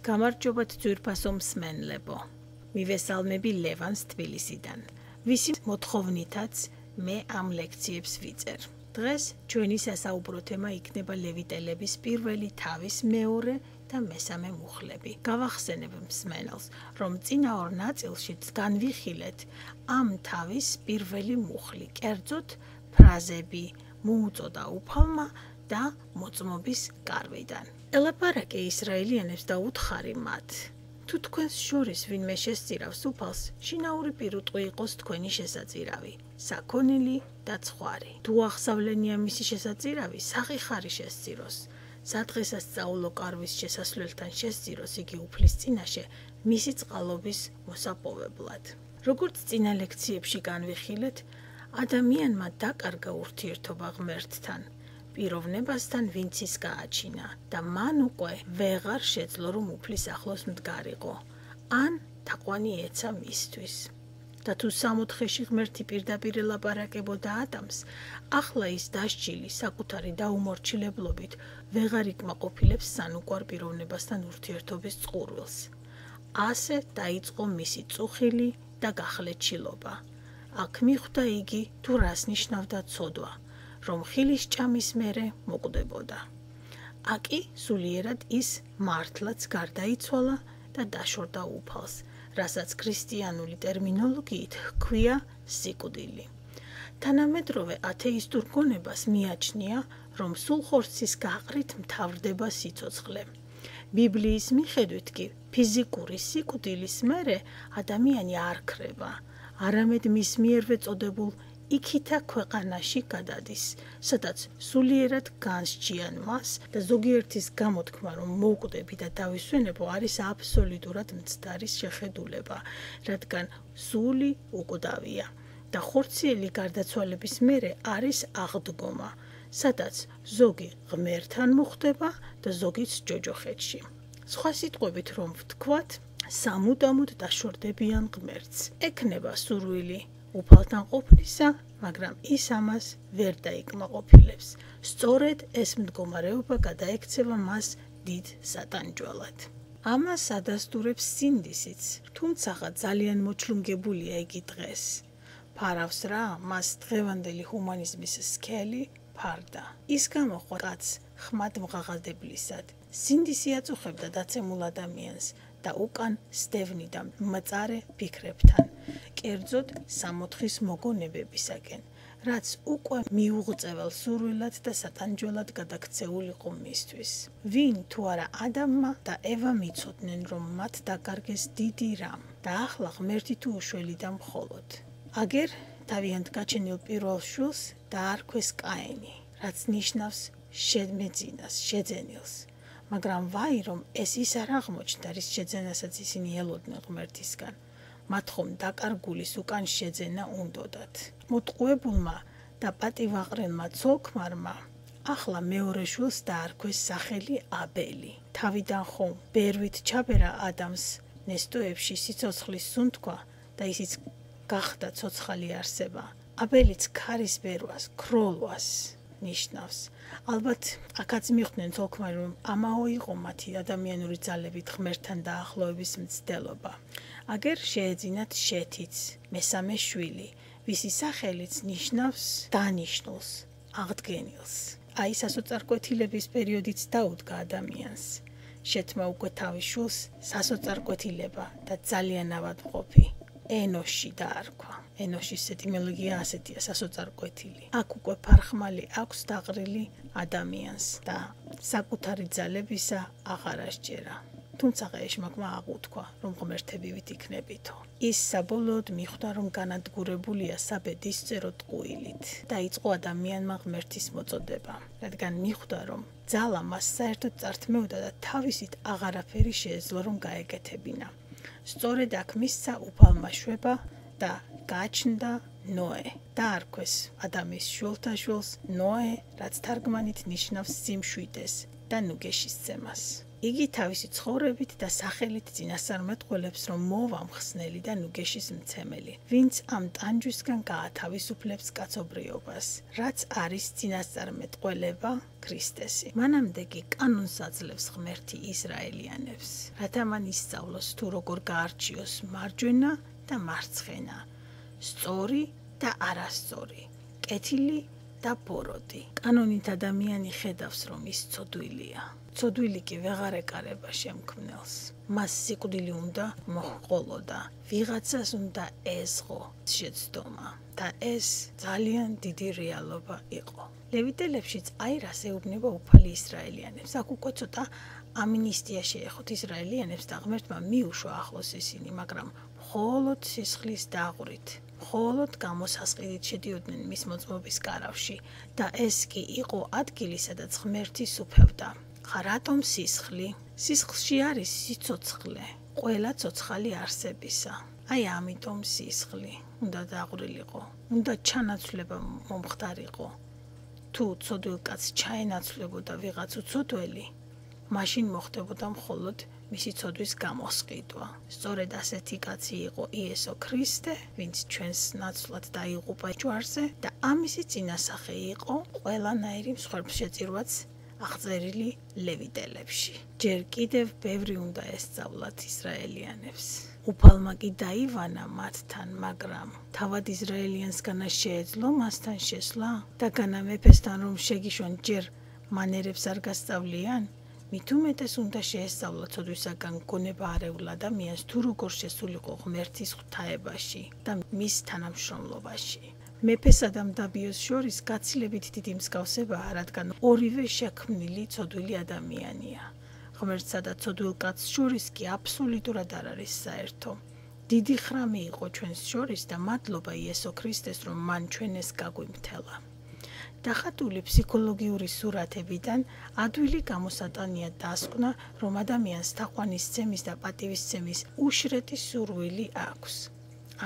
გამარჯობათ ძვირფასო მსმენლებო. მივესალმები ლევანს თბილისიდან. ვისი მოთხოვნითაც მე ამ ლექციებს ვიწერ. დღეს ჩვენი სასაუბრო თემა იქნება ლევიტელების პირველი თავის მეორე და მესამე მუხლები. გავახსენებ მსმენელს, რომ წინა ორ ნაწილშიც განვიხილეთ ამ თავის პირველი მუხლი, კერძოდ ფრაზები მოუწოდა უფალმა და მოწმობის კარვიდან. ელაპარაკე ისრაელიანებს და უთხარი მათ: თუ თქვენს შორის ვინმე შესწირავს უფალს, შინაური პირუტყვი იყოს თქვენი შესაწირავი, საქონელი და ცხვარი. თუ აღსავლენია მისი შესაწირავი, სახიხარი შესწიროს. სადღესასწაულო კარვის შესასვლელთან შესწიროს იგი უფლის წინაშე მისი წყალობის მოსაპოვებლად. როგორც წინა ლექციებში განვიხილეთ, ადამიანმა დაკარგა ურთიერთობა ღმერთთან, პიროვნებასთან, ვინც ის გააჩინა და მან უკვე ვეღარ შეძლო რომ უფლის ახლოს მდგარიყო, ან თაყვანი ეცა მისთვის. და თუ სამოთხეში ღმერთი პირდაპირ ელაპარაკებოდა ადამს, ახლა ის დასჯილი საკუთარი დაუმორჩილებლობით ვეღარ იკმაყოფილებს სანუკვარ პიროვნებასთან ურთიერთობის წყურვილს. ასე დაიწყო მისი წუხილი და გახლეჩილობა. აქ მიხვდა იგი თუ რას ნიშნავდა ცოდვა, რომ ხილის ჭამის მერე მოკვდებოდა. აკი სულიერად ის მართლაც გარდაიცვალა და დაშორდა უფალს, რასაც ქრისტიანული ტერმინოლოგიით ჰქვია სიკვდილი. თანამედროვე ათეისტურ გონებას მიაჩნია, რომ სულხორცის გაყრით მთავრდება სიცოცხლე. ბიბლიის მიხედვით კი ფიზიკური სიკვდილის მერე ადამიანი არ ქრება, არამედ მის მიერვე წოდებულ იქითა ქვეყანაში გადადის, სადაც სულიერად განსჯიან მას და ზოგიერთის გამოთქმა, რომ მოვკვდები და დავისვენებო, არის აბსოლუტურად მცდარი შეხედულება, რადგან სული უკვდავია და ხორციელი გარდაცვალების მერე არის აღდგომა, სადაც ზოგი ღმერთთან მოხვდება და ზოგიც ჯოჯოხეთში. სხვა სიტყვებით რომ ვთქვათ, სამუდამოდ დაშორდებიან ღმერთს. ექნება სურვილი უფალთან ყოფნისა, მაგრამ ის ამას ვერ დაიკმაყოფილებს. სწორედ ეს მდგომარეობა გადაექცევა მას დიდ სატანჯვალად. ამას ადასტურებს სინდისიც, თუმცა ძალიან მოჩლუნგებულია იგი დღეს. ფარავს რა, მას დღევანდელი ჰუმანიზმის სქელი ფარდა. ის გამოხვა კაცს ხმად მღაღადებლისად. სინდისი აწუხებდა დაცემულ ადამიანს და უკან სტევნიდა მწარე ფიქრებთან, კერძოდ სამოთხის მოგონებებისაკენ, რაც უკვე მიუღწევალ სურვილად და სატანჯველად გადაქცეულ იყო მისთვის. ვინ თუ არა ადამმა და ევა მიცოდნენ, რომ მათ დაკარგეს დიდი რამ და ახლა ღმერთი თუ უშველი და მხოლოდ. აგერ თავიანთ გაჩენილ პირველ შვილს დაარქვეს კაენი, რაც ნიშნავს შემეძინას, შეძენილს. მაგრამ ვაი რომ ეს ის არ აღმოჩნდა, რის შეძენასაც ისინი ელოდნენ ღმერთისგან, მათ ხომ დაკარგულის უკან შეძენა უნდოდათ. მოტყუებულმა და პატივაყრელმა ცოლ-ქმარმა ახლა მეორე შვილს დაარქვეს სახელი აბელი. თავიდან ხომ ბერვით ჩაბერა ადამს ნესტოებში სიცოცხლის სუნთქვა და ისიც გახდა ცოცხალი არსება. აბელიც ქარის ბერვას, ქროლვას ნიშნავს. ალბათ აქაც მიხვდნენ ცოლ-ქმარი, რომ ამაო იყო მათი ადამიანური ძალებით ღმერთთან დაახლოების მცდელობა. აგერ შეეძინათ შეთიც, მესამე შვილი, ვისი სახელიც ნიშნავს დანიშნულს, აღდგენილს. აი სასოწარკვეთილების პერიოდიც დაუდგა ადამიანს. შეთმა უკვე თავის შვილს სასოწარკვეთილება და ძალიან ავადმყოფი ენოში დაარქვა. ენოშის ეტიმოლოგია ასეთია, სასოწარკვეთილი. აქ უკვე ფარხმალი აქვს დაყრილი ადამიანს და საკუთარი ძალებისა აღარ ასჯერა. თუმცა ეშმაკმა აღუთქვა, რომ ღმერთებივით იქნებითო. ის საბოლოოდ მიხვდა, რომ განადგურებულია საბედისწერო ტყუილით. დაიწყო ადამიანმა ღმერთის მოწოდება, რადგან მიხვდა, რომ ძალა მას საერთოდ წართმევდა და თავისით აღარაფერი შეეძლო რომ გაეკეთებინა. სწორედ აქ მისცა უფალმა შვება და გააჩნდა ნოე. დაარქვეს ადამის შვილთა შვილს ნოე, რაც თარგმანით ნიშნავს სიმშვიდეს და ნუგეშის წემას. იგი თავისი ცხოვრებით და სახელით წინასწარმეტყველებს, რომ მოვა მხსნელი და ნუგეშის მცემელი, ვინც ამ ტანჯვისგან გაათავისუფლებს კაცობრიობას, რაც არის წინასწარმეტყველება ქრისტესი. მანამდე კი კანონს აძლევს ღმერთი ისრაელიანებს, რათა მან ისწავლოს თუ როგორ გაარჩიოს მარჯვენა და მარცხენა, სწორი და არასწორი, კეთილი და ბოროტი. კანონით ადამიანი ხედავს, რომ ის ცოდვილია. ცოდვილი კი ვეღარ ეკარება შემქმნელს. მას სიკვდილი უნდა მოჰყოლოდა, ვიღაცას უნდა ეზღო შეცდომა და ეს ძალიან დიდი რეალობა იყო. ლევიტელებშიც აირას ეუბნება უფალი ისრაელიანებს. აქ უკვე ცოტა ამინისტია შეეხოთ ისრაელიანებს და ღმერთმა მიუშვა ახლოს ისინი, მაგრამ მხოლოდ სისხლის დაღვრით, მხოლოდ გამოსასყიდით შედიოდნენ მის მოწმობის კარავში და ეს კი იყო ადგილი, სადაც ღმერთი სუფევდა. ხა რატომ სისხლი? სისხლში არის სიცოცხლე, ყველა ცოცხალი არსებისა. აი ამიტომ სისხლი უნდა დაღვრილიყო, უნდა ჩანაცვლება მომხდარიყო. თუ ცოდვილ კაცს ჩაენაცვლებოდა ვიღაც უცოდველი, მაშინ მოხდებოდა მხოლოდ მისი ცოდვის გამოსყიდვა. სწორედ ასეთი კაცი იყო იესო ქრისტე, ვინც ჩვენს ნაცვლად დაიღუპა ჯვარზე და ამისი წინასახე იყო ყველანაირი მსხვერპლშეწირვაც აღწერილი ლევიტელებში. ჯერ კიდევ ბევრი უნდა ესწავლათ ისრაელიანებს. უფალმა კი დაივანა მათთან, მაგრამ თავად ისრაელიანსგანა შეეძლო მასთან შესვლა და განა მეფესთან რომ შეგიშვან ჯერ მანერებს არ გასწავლიან, მით უმეტეს უნდა შეესწავლა ცოდვისაგან გონება არეულ ადამიანს თუ როგორ შესულიყო ღმერთის ღვთაებაში და მის თანამშრომლობაში. მეფესა და მდაბიოს შორის გაცილებით დიდი მსგავსებაა, რადგან ორივე შექმნილი ცოდვილი ადამიანია. ღმერთსა და ცოდვილ კაცს შორის კი აბსოლუტურად არ არის საერთო. დიდი ხრამი იყო ჩვენს შორის და მადლობა იესო ქრისტეს, რომ მან ჩვენ ეს გაგვიმთელა. დახატული ფსიქოლოგიური სურათებიდან ადვილი გამოსატანია დასკვნა, რომ ადამიანს თაყვანისცემის და პატივისცემის უშრეთი სურვილი აქვს.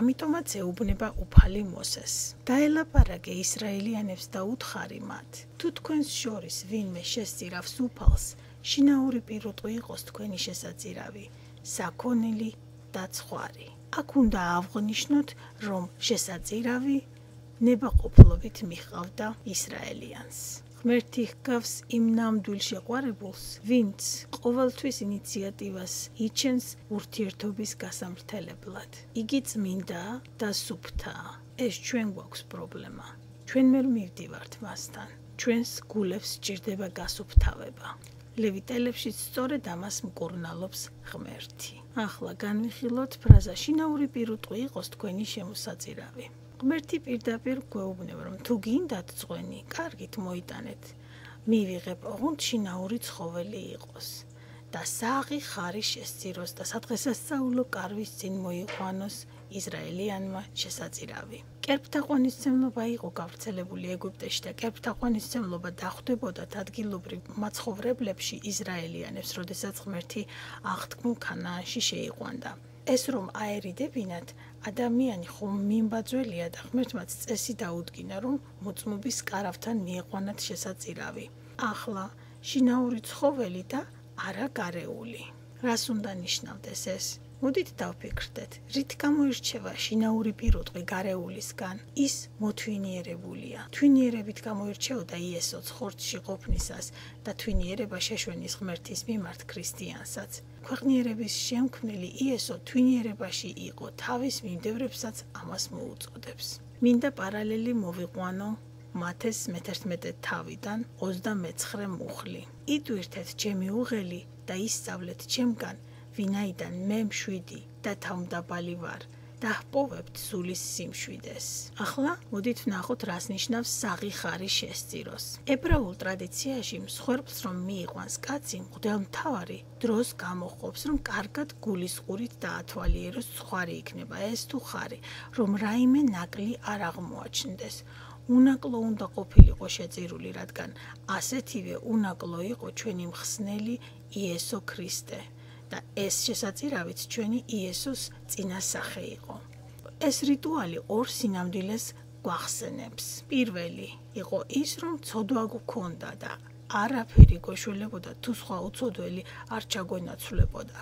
ამიტომაც ეუბნება უფალი მოსეს. დაელაპარაკე ისრაელიანებს და უთხარი მათ, თუ თქვენს შორის ვინმე შესწირავს უფალს, შინაური პირუტყვი იყოს თქვენი შესაწირავი, საქონელი და ცხვარი. აქ უნდა აღვნიშნოთ, რომ შესაწირავი ნებაყოფლობით მიჰყავდა ისრაელიანს. ღმერთი ჰგავს იმ ნამდვილ შეყვარებულს, ვინც ყოველთვის ინიციატივას იჩენს ურთიერთობის გასამრთელებლად. იგი წმინდა და სუფთაა. ეს ჩვენ გვაქვს პრობლემა. ჩვენ ვერ მივდივართ მასთან. ჩვენს გულებს სჭირდება გასუფთავება. ლევიტელებშიც სწორედ ამას მკურნალობს ღმერთი. ახლა განვიხილოთ ფრაზა შინაური პირუტყვი იყოს თქვენი შემოსაწირავი. ღმერთი პირდაპირ გვეუბნება, რომ თუ გინდათ წვენი, კარგით მოიტანეთ. მივიღებ, ოღონდ შინაური ცხოველი იყოს და საღი ხარი შესწიროს და სადღესასწაულო კარვის წინ მოიყვანოს ისრაელიანმა შესაწირავი. კერპთაყვანისმცემლობა იყო გავრცელებული ეგვიპტეში და კერპთაყვანისმცემლობა დახვდებოდათ ადგილობრივ მაცხოვრებლებში ისრაელიანებს, როდესაც ღმერთი აღთქმულ ქანაანში შეიყვანდა. ეს რომ აერიდებინათ, ადამიანი ხომ მიმბაძველია და ღმერთმაც წესი დაუდგინა, რომ მოწმობის კარავთან მieყვანათ შესაწირავი. ახლა შინაური ცხოველი და არა გარეული. რას უნდა ნიშნავდეს ეს? მოდით დავფიქრდეთ, რით გამოირჩევა შინაური პირუტყვი გარეულისგან? ის მოთვინიერებულია. თვინიერებით გამოირჩეოდა იესოც ხორცში ყოფნისას და თვინიერება შეშვენის ღმერთის მიმართ ქრისტიანსაც. ქვეყნიერების შემქმნელი იესო თვინიერებაში იყო, თავის მიმდევრებსაც ამას მოუწოდებს. მინდა პარალელი მოვიყვანო მათეს მე-11 თავიდან 29 მუხლი. იტვირთეთ ჩემი უღელი და ისწავლეთ ჩემგან, ვინაიდან მე მშვიდი და თავმდაბალი ვარ და ჰპოვებთ სულის სიმშვიდეს. ახლა მოდით ვნახოთ, რას ნიშნავს საღი ხარი შესწიროს. ებრაულ ტრადიციაში მსხვერპლს რომ მიიყვანს კაცი, მღვდელმთავარი დროს გამოჰყოფს, რომ კარგად გულისყურით დაათვალიეროს ცხვარი იქნება ეს თუ ხარი, რომ რაიმე ნაკლი არ აღმოაჩნდეს. უნაკლო უნდა ყოფილიყო შეწირული, რადგან ასეთივე უნაკლო იყო ჩვენი მხსნელი იესო ქრისტე. და ეს შესაწირავით ჩვენი იესოს წინასახე იყო. ეს რიტუალი ორ სინამდვილეს გვახსენებს. პირველი იყო ის, რომ ცოდვა გვქონდა და არაფერი გოშველებოდა თუ სხვა უცოდველი არ ჩაგვენაცვლებოდა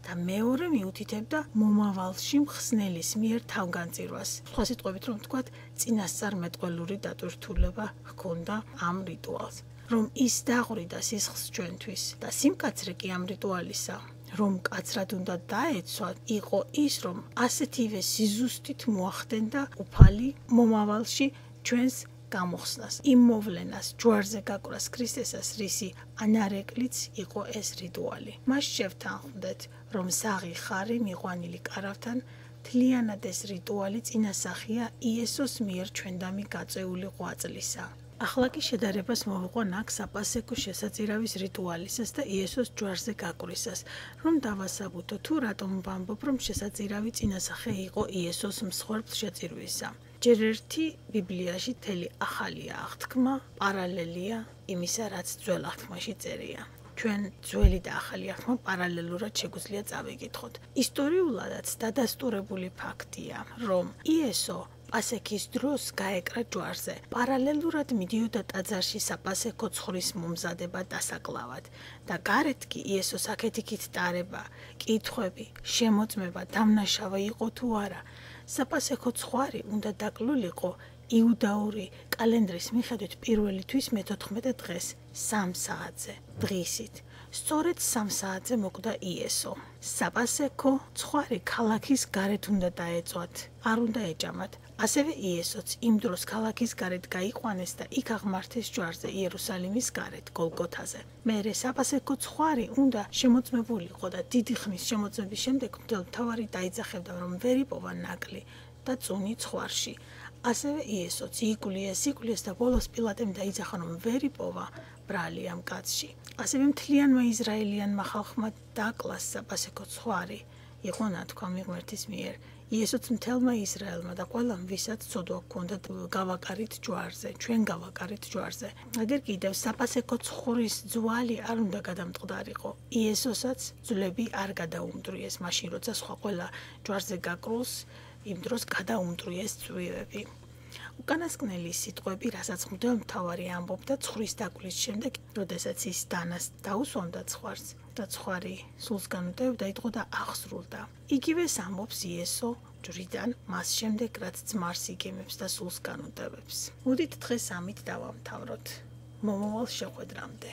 და მეორე მიუთითებდა მომავალში მხსნელის მიერ თავგანწირვას. სხვა სიტყვებით რომ ვთქვათ, წინასწარმეტყველური დატვირთულება ჰქონდა ამ რიტუალს, რომ ის დაყვრიდა სისხლს ჩვენთვის და სიმკაცრე კი ამ რიტუალისა, რომ კაცრად უნდა დაეცვა, იყო ის, რომ ასეთივე სიზუსტით მოახდენდა უფალი მომავალში ჩვენს გამოხსნას, იმ მოვლენას, ჯვარზე გაკვრას ქრისტესას, რისი ანარეკლიც იყო ეს რიტუალი. მას შევთანხმდეთ, რომ საღი ხარი მიყვანილი კარავთან მთლიანად ეს რიტუალი წინასახია იესოს მიერ ჩვენდამი გაწეული ღვაწლისა. ახლა კი შედარებას მოვიყვან აქ საპასექო შესაწირავის რიტუალისას და იესოს ჯვარზე გაკვრისას, რომ დავასაბუთო თუ რატომ ვამბობ, რომ შესაწირავი წინასახე იყო იესოს მსხვერპლ შეწირვისა. ჯერ ერთი ბიბლიაში მთელი ახალია აღთქმა პარალელია იმისა, რაც ძველ აღთქმაში წერია. ჩვენ ძველი და ახალი აღთქმა პარალელურად შეგვიძლია წავიკითხოთ. ისტორიულადაც დადასტურებული ფაქტია, რომ იესო პასექის დროს გაეკრა ჯვარზე. პარალელურად მიდიოდა ტაძარში საპასექო ცხრის მომზადება დასაკლავად და გარეთ კი იესოს აქეთ-იქით ტარება, კითხვები, შემოწმება დამნაშავე იყო თუ არა. საპასექო ცხვარი უნდა დაკლულიყო იუდაური კალენდრის მიხედვით პირველი თვის მე-14 დღეს 3 საათზე დღისით. სწორედ 3 საათზე მოკვდა იესო. საპასექო ცხვარი ქალაქის გარეთ უნდა დაეწვათ, არ უნდა ეჭამათ. ასევე იესოც იმ დროს ქალაქის გარეთ გაიყვანეს და იქ აღმართეს ჯვარზე იერუსალიმის გარეთ გოლგოთაზე. მერე საპასექო ცხვარი უნდა შემოწმებულიყო და დიდი ხნის შემოწმების შემდეგ მთავარი დაიძახებდა, რომ ვერ იპოვა ნაკლი და წუნი ცხვარში. ასევე იესოც იკულიეს და ბოლოს პილატემ დაიძახა, რომ ვერ იპოვა ბრალი ამ კაცში. ასევე მთლიანმა ისრაელიანმა ხალხმა დაკლას საპასექო ცხვარი. იყო ნათქვამი ღმერთის მიერ. იესოც მთელმა ისრაელმა და ყველამ, ვისაც ცოდვა ჰქონდათ, გავაკარით ჯვარზე, ჩვენ გავაკარით ჯვარზე. აგერ კიდევ საპასექო ცხრის ძვალი არ უნდა გადამტყდარიყო. იესოსაც ძვლები არ გადაუმტვრიეს, მაშინ როცა სხვა ყველა ჯვარზე გაკრულს, იმ დროს გადაუმტვრიეს წვივები. უკანასკნელი სიტყვები, რასაც მღვდელმთავარი ამბობდა ცხრის დაკვლის შემდეგ, როდესაც ის დანას დაუსვამდა ცხვარს და ცხვარი სულს განუტევდა, იყო და აღსრულდა. იგივეს ამბობს იესო ჯვრიდან მას შემდეგ, რაც ძმარს იგემებს და სულს განუტევებს. მოდით დღეს ამით დავამთავროთ. მომავალ შეხვედრამდე.